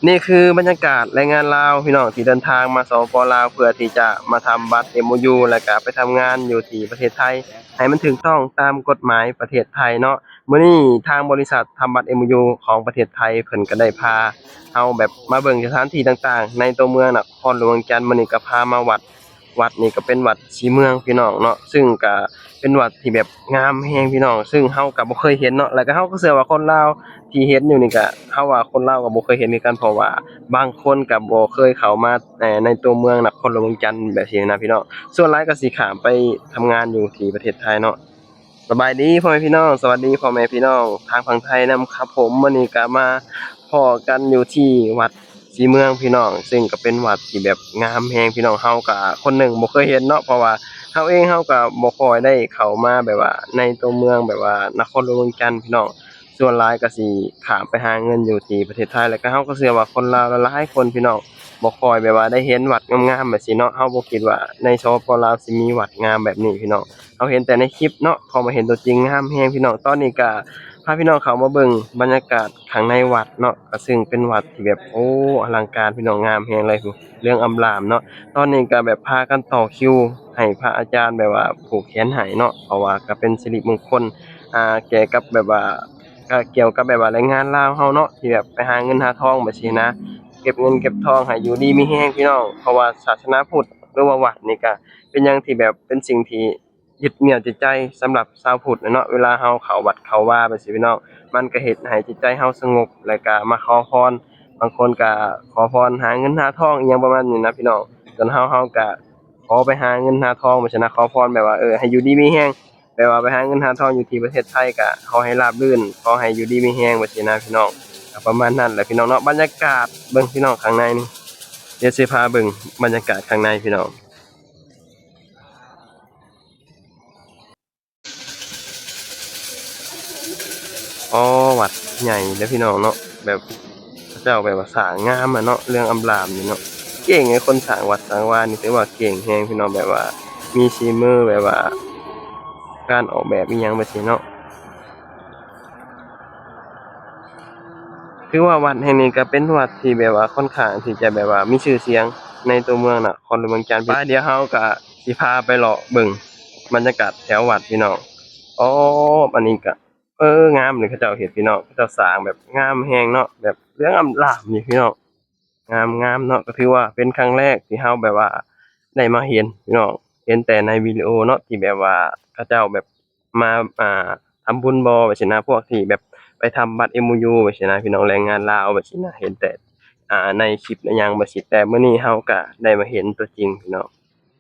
นี่คือบรรยากาศแรงงานลาวพี่น้องที่เดินทางมาสปปลาวเพื่อที่จะมาทำบัตร MOU แล้วก็ไปทำงานอยู่ที่ประเทศไทยให้มันถูกต้องตามกฎหมายประเทศไทยเนาะมื้อนี้ทางบริษัททำบัตร MOU ของประเทศไทยเพิ่นก็ได้พาเอาแบบมาเบิ่งสถานที่ต่างๆในตัวเมืองนครหลวงจันทน์มื้อนี้ก็พามาวัดนี่ก็เป็นวัดศรีเมืองพี่น้องเนาะซึ่งก็เป็นวัดที่แบบงามแฮงพี่น้องซึ่งเฮาก็บ่เคยเห็นเนาะแล้วก็เฮาก็เชื่อว่าคนลาวที่เห็นอยู่นี่ก็เฮาว่าคนลาวก็บ่เคยเห็นคือกันเพราะว่าบางคนก็บ่เคยเข้ามาในตัวเมืองนครหลวงจันทน์แบบนี้นะพี่น้องส่วนหลายก็สิข้ามไปทำงานอยู่ที่ประเทศไทยเนาะสบายดีพ่อแม่พี่น้องสวัสดีพ่อแม่พี่น้องทางฝั่งไทยนำครับผมมื้อนี้ก็มาพ้อกันอยู่ที่วัดศรีเมืองพี่น้องซึ่งก็เป็นวัดที่แบบงามแฮงพี่น้องเฮาก็คนหนึ่งบ่เคยเห็นเนาะเพราะว่าเฮาเองเฮาก็บ่ค่อยได้เข้ามาแบบว่าในตัวเมืองแบบว่านครหลวงเวียงจันทน์พี่น้องส่วนหลายก็สิข้ามไปหาเงินอยู่ที่ประเทศไทยแล้วก็เฮาก็เชื่อว่าคนลาวหลายๆคนพี่น้องบ่ค่อยแบบว่าได้เห็นวัดงามๆแบบนี้เนาะเฮาบ่คิดว่าในสปปลาวสิมีวัดงามแบบนี้พี่น้องเราเห็นแต่ในคลิปเนาะพอมาเห็นตัวจริงงามแฮงพี่น้องตอนนี้ก็พาพี่น้องเข้ามาเบิ่งบรรยากาศข้างในวัดเนาะก็ซึ่งเป็นวัดที่แบบโอ้อลังการพี่น้องงามแฮงเลยพู้นเรื่องอำลามเนาะตอนนี้ก็แบบพากันต่อคิวให้พระอาจารย์แบบว่าผูกแขนให้เนาะเพราะว่าก็เป็นสิริมงคลแก่กับแบบว่าก็เกี่ยวกับแบบว่าแรงงานลาวเฮาเนาะที่แบบไปหาเงินหาทองแบบนี้นะเก็บเงินเก็บทองให้อยู่ดีมีแรงพี่น้องเพราะว่าศาสนาพุทธหรือว่าวัดนี่ก็เป็นหยังที่แบบเป็นสิ่งที่ยึดเหนี่ยวจิตใจสำหรับชาวพุทธเนาะเวลาเฮาเข้าวัดเข้าวาไปสิพี่น้องมันก็เฮ็ดให้จิตใจเฮาสงบแล้วก็มาขอพรบางคนก็ขอพรหาเงินหาทองอิหยังประมาณนี้นะพี่น้องส่วนเฮาก็ขอไปหาเงินหาทองบ่ใช่นะขอพรแบบว่าให้อยู่ดีมีแรงแบบว่าไปหาเงินหาทองอยู่ที่ประเทศไทยก็ขอให้ราบรื่นขอให้อยู่ดีมีแรงว่าซี้นะพี่น้องก็ประมาณนั้นแหละพี่น้องเนาะบรรยากาศเบิ่งพี่น้องข้างในนี่เดี๋ยวสิพาเบิ่งบรรยากาศข้างในพี่น้อง อ๋อวัดใหญ่เด้อพี่น้องเนาะแบบเขาเจ้าแบบว่าสร้างงามอะเนาะเรื่องอำลามนี่เนาะเก่งไอ้คนสร้างวัดสร้างวานี่ถือว่าเก่งแรงพี่น้องแบบว่ามีฝีมือแบบว่าการออกแบบอิหยังแบบนี้เนาะถือว่าวัดแห่งนี้ก็เป็นวัดที่แบบว่าค่อนข้างที่จะแบบว่ามีชื่อเสียงในตัวเมืองนครหลวงเวียงจันทน์ไปเดี๋ยวเราก็สิพาไปเลาะเบิ่งบรรยากาศแถววัดพี่น้องอ๋ออันนี้ก็งามเลยเขาเจ้าเฮ็ดพี่น้องเขาเจ้าสร้างแบบงามแรงเนาะแบบเรื่องอำลามนี่พี่น้อง งามเนาะก็ถือว่าเป็นครั้งแรกที่เราแบบว่าได้มาเห็นพี่น้องเห็นแต่ในวิดีโอเนาะที่แบบว่าเขาเจ้าแบบมาทำบุญบ่แบบซี้นะพวกที่แบบไปทำบัตร MOU แบบซี้นะพี่น้องแรงงานลาวแบบซี้นะเห็นแต่ในคลิปในหยังแบบซี้แต่มื้อนี้เราก็ได้มาเห็นตัวจริงพี่น้อง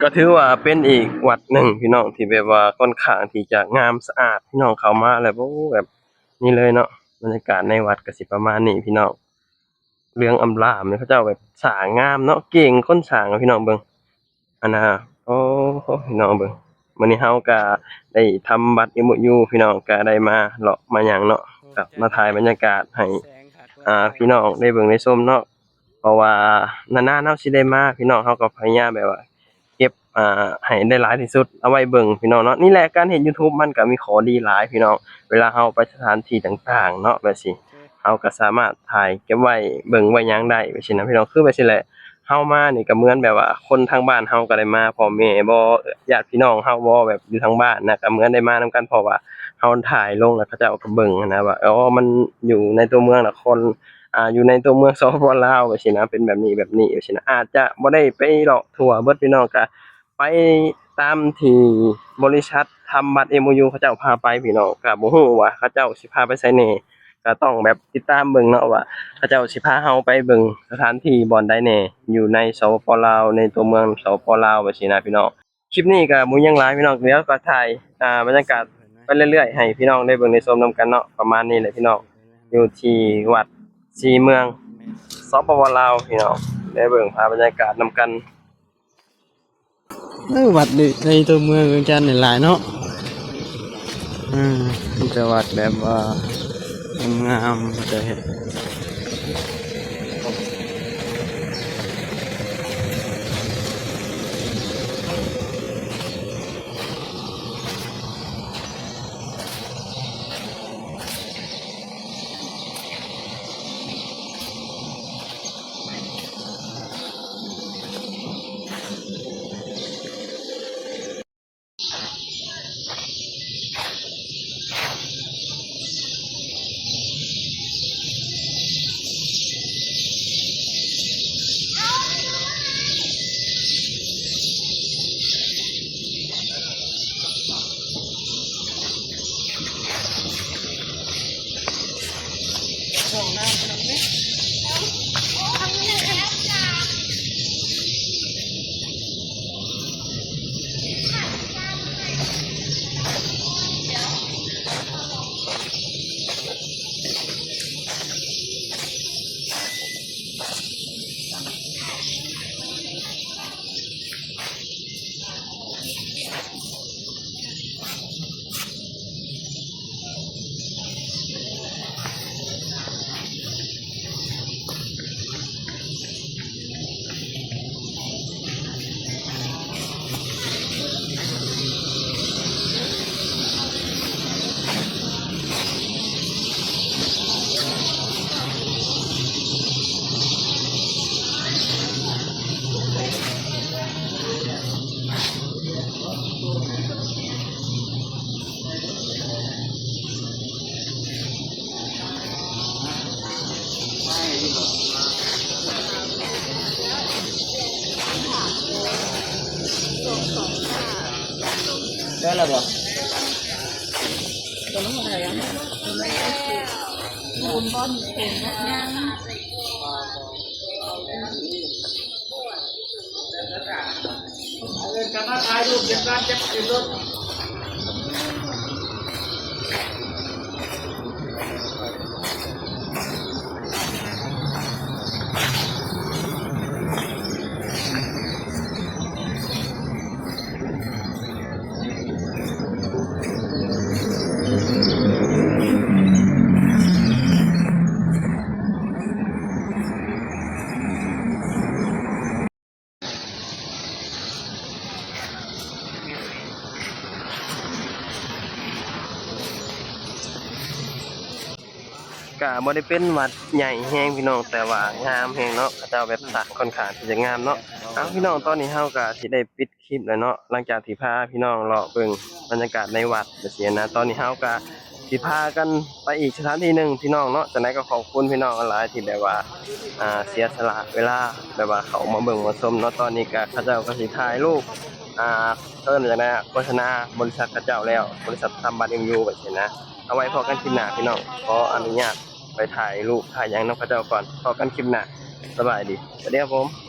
ก็ถือว่าเป็นอีกวัดหนึ่งพี่น้องที่แบบว่าค่อนข้างที่จะงามสะอาดพี่น้องเข้ามาแล้วโอ้แบบนี่เลยเนาะบรรยากาศในวัดก็สิประมาณนี้พี่น้อง เรื่องอำลามเนี่ยเขาเจ้าแบบสร้างงามเนาะเก่งคนสร้างอะพี่น้องเบิ่งอันน่ะโอ้พี่น้องเบิ่งมื้อนี้เราก็ได้ทำบัตร MOU พี่น้องก็ได้มาเลาะมาหยังเนาะก็มาถ่ายบรรยากาศให้พี่น้องได้เบิ่งได้ชมเนาะเพราะว่านานๆเราสิได้มาพี่น้องเราก็พยายามแบบว่าเก็บให้ได้หลายที่สุดเอาไว้เบิ่งพี่น้องเนาะนี่แหละการเฮ็ดยูทูบมันก็มีข้อดีหลายพี่น้องเวลาเราไปสถานที่ต่างๆเนาะแบบสิ เราก็สามารถถ่ายเก็บไว้เบิ่งไว้หยังได้จังซี้นะพี่น้องคือแบบซี้แหละเฮามานี่ก็เหมือนแบบว่าคนทางบ้านเฮาก็ได้มาพ่อแม่บ่ญาติพี่น้องเฮาบ่แบบอยู่ทางบ้านนะก็เหมือนได้มานำกันเพราะว่าเฮาถ่ายลงแล้วเขาเจ้าก็เบิ่งหั้นนะว่าอ๋อมันอยู่ในตัวเมืองนครอยู่ในตัวเมืองสปปลาวจังซี้นะเป็นแบบนี้จังซี้นะอาจจะบ่ได้ไปเลาะทั่วเบิดพี่น้องก็ไปตามที่บริษัททำบัตร MOU เขาเจ้าพาไปพี่น้องก็บ่ฮู้ว่าเขาเจ้าสิพาไปไสแหน่ ก็ต้องแบบติดตามเบิ่งเนาะว่าเขาเจ้าสิพาเราไปเบิ่งสถานที่บ่อนใดแหน่อยู่ในสปปลาวในตัวเมืองสปปลาวว่าซี้นะพี่น้องคลิปนี้ก็บ่มีหยังหลายพี่น้องเดี๋ยวก็ถ่ายบรรยากาศไปเรื่อยๆให้พี่น้องได้เบิ่งได้ชมนำกันเนาะประมาณนี้แหละพี่น้องอยู่ที่วัดศรีเมืองสปปลาวพี่น้องได้เบิ่งภาพบรรยากาศนำกันวัดในตัวเมืองเวียงจันทน์นี่หลายเนาะมีแต่วัดแบบว่างามๆจะเห็น ได้แล้วบ่ ตัวน้องอะไรอ่ะคูณก้อนเข็มนะยังก็บ่ได้เป็นวัดใหญ่แฮงพี่น้องแต่ว่างามแฮงเนาะเขาเจ้าแบบสร้างค่อนข้างที่จะงามเนาะเอาพี่น้องตอนนี้เฮาก็สิได้ปิดคลิปแล้วเนาะหลังจากที่พาพี่น้องเลาะเบิ่งบรรยากาศในวัดจังซี่นะตอนนี้เฮาก็สิพากันไปอีกสถานที่หนึงพี่น้องเนาะจังได๋ก็ขอบคุณพี่น้องหลายที่แบบว่าเสียสละเวลาแบบว่าเขามาเบิ่งมาชมเนาะตอนนี้ก็เขาเจ้าก็สิถ่ายรูปเอิ้นจังได๋โฆษณาบริษัทเขาเจ้าแล้วบริษัททำบัตร MU แบบนี้นะเอาไว้พอกันคลิปหน้าพี่น้องขออนุญาตไปถ่ายรูปถ่ายหยังนำเขาเจ้าก่อนพอกันคลิปหน้าสบายดีสวัสดีครับผม